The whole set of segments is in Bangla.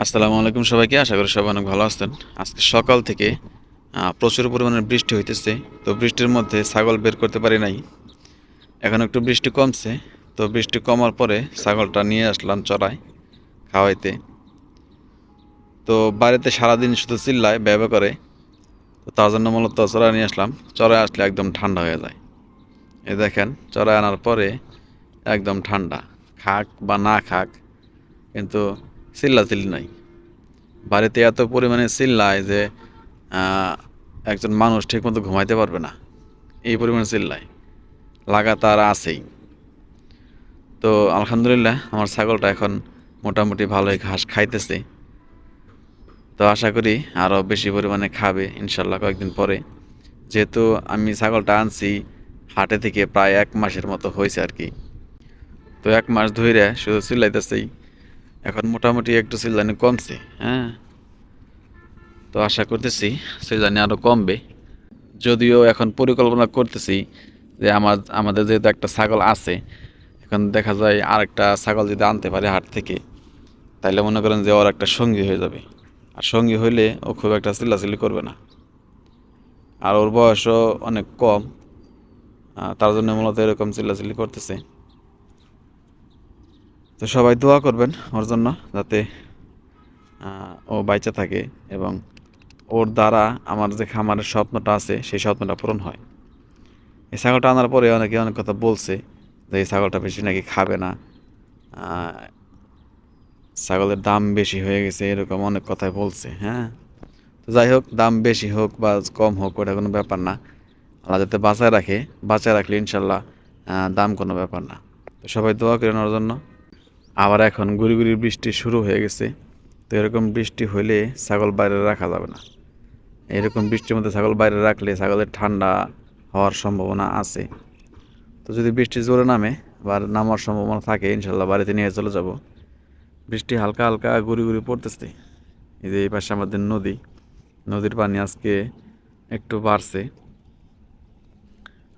আসসালামু আলাইকুম সবাইকে। আশা করি সবাই অনেক ভালো আছেন। আজকে সকাল থেকে প্রচুর পরিমাণে বৃষ্টি হইতেছে। তো বৃষ্টির মধ্যে ছাগল বের করতে পারি নাই। এখন একটু বৃষ্টি কমছে। তো বৃষ্টি কমার পরে ছাগলটা নিয়ে আসলাম চড়ায় খাওয়াইতে। তো বাড়িতে সারাদিন শুধু চিল্লায় ব্যবহার করে। তো তার জন্য মূলত চড়ায় নিয়ে আসলাম। চড়ায় আসলে একদম ঠান্ডা হয়ে যায়। এই দেখেন, চড়ায় আনার পরে একদম ঠান্ডা। খাক বা না খাক, কিন্তু চিল্লাচিল্লি নাই। বাড়িতে এত পরিমাণে চিল্লায় যে একজন মানুষ ঠিকমতো ঘুমাইতে পারবে না, এই পরিমাণে চিল্লায় লাগাতার আছেই। তো আলহামদুলিল্লাহ আমার ছাগলটা এখন মোটামুটি ভালোই ঘাস খাইতেছে। তো আশা করি আরও বেশি পরিমাণে খাবে ইনশাল্লাহ কয়েকদিন পরে। যেহেতু আমি ছাগলটা আনছি হাটে থেকে প্রায় 1 মাসের মতো হয়েছে আর কি। তো 1 মাস ধরে শুধু চিল্লাইতেছেই। এখন মোটামুটি একটু চিল্লানি কমছে। হ্যাঁ, তো আশা করতেছি চিল্লানি আরও কমবে। যদিও এখন পরিকল্পনা করতেছি যে আমাদের যেহেতু একটা ছাগল আছে, এখন দেখা যায় আরেকটা ছাগল যদি আনতে পারে হাট থেকে, তাইলে মনে করেন যে ওর একটা সঙ্গী হয়ে যাবে। আর সঙ্গী হইলে ও খুব একটা চিল্লাচিল্লি করবে না। আর ওর বয়সও অনেক কম, তার জন্য মূলত এরকম চিল্লাচিল্লি করতেছে। তো সবাই দোয়া করবেন ওর জন্য, যাতে ও বাইচা থাকে এবং ওর দ্বারা আমার যে খামারের স্বপ্নটা আছে সেই স্বপ্নটা পূরণ হয়। এই ছাগলটা আনার পরে অনেকে অনেক কথা বলছে যে এই ছাগলটা বেশি নাকি খাবে না, ছাগলের দাম বেশি হয়ে গেছে, এরকম অনেক কথাই বলছে। হ্যাঁ, তো যাই হোক, দাম বেশি হোক বা কম হোক ওটা কোনো ব্যাপার না। আল্লাহ যাতে বাঁচায় রাখলে ইনশাল্লাহ দাম কোনো ব্যাপার না। তো সবাই দোয়া করেন ওর জন্য। আবার এখন গুড়ি গুড়ি বৃষ্টি শুরু হয়ে গেছে। তো এরকম বৃষ্টি হলে ছাগল বাইরে রাখা যাবে না। এরকম বৃষ্টির মধ্যে ছাগল বাইরে রাখলে ছাগলের ঠান্ডা হওয়ার সম্ভাবনা আছে। তো যদি বৃষ্টি জোরে নামে বা নামার সম্ভাবনা থাকে, ইনশাল্লাহ বাড়িতে নিয়ে চলে যাব। বৃষ্টি হালকা হালকা গুড়ি গুড়ি পড়তেছে। এই যে এই পাশে আমাদের নদীর পানি আজকে একটু বাড়ছে।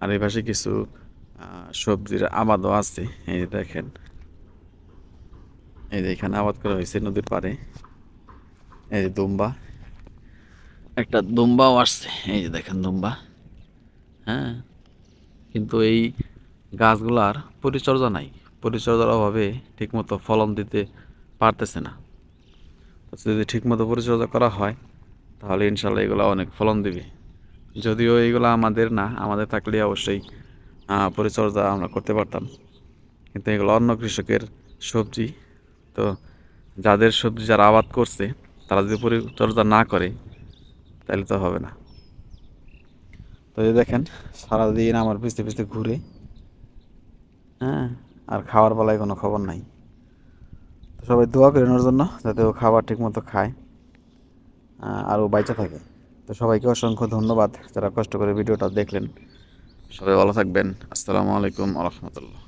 আর এই পাশে কিছু সবজির আবাদও আছে। এই যে দেখেন, এই যে এখানে আবাদ করা হয়েছে নদীর পাড়ে। এই যে একটা দুম্বাও আসছে। এই যে দেখেন দুম্বা। হ্যাঁ, কিন্তু এই গাছগুলার পরিচর্যা নাই। পরিচর্যার অভাবে ঠিকমতো ফলন দিতে পারতেছে না। যদি ঠিকমতো পরিচর্যা করা হয় তাহলে ইনশাল্লাহ এগুলো অনেক ফলন দিবে। যদিও এইগুলো আমাদের না, আমাদের থাকলে অবশ্যই পরিচর্যা আমরা করতে পারতাম, কিন্তু এগুলো অন্য কৃষকের সবজি। তো যাদের সবজি যারা আবাদ করছে তারা যদি পরিচর্যা না করে তাহলে তো হবে না। তো এই দেখেন, সারাদিন আমার পিছতে পিছতে ঘুরে। হ্যাঁ, আর খাওয়ার বেলায় কোনো খবর নাই। তো সবাই দোয়া করেন ওর জন্য, যাতে ও খাবার ঠিক মতো খায় আর ও বাইচা থাকে। তো সবাইকে অসংখ্য ধন্যবাদ যারা কষ্ট করে ভিডিওটা দেখলেন। সবাই ভালো থাকবেন। আসসালামু আলাইকুম আ রহমতুল্লাহ।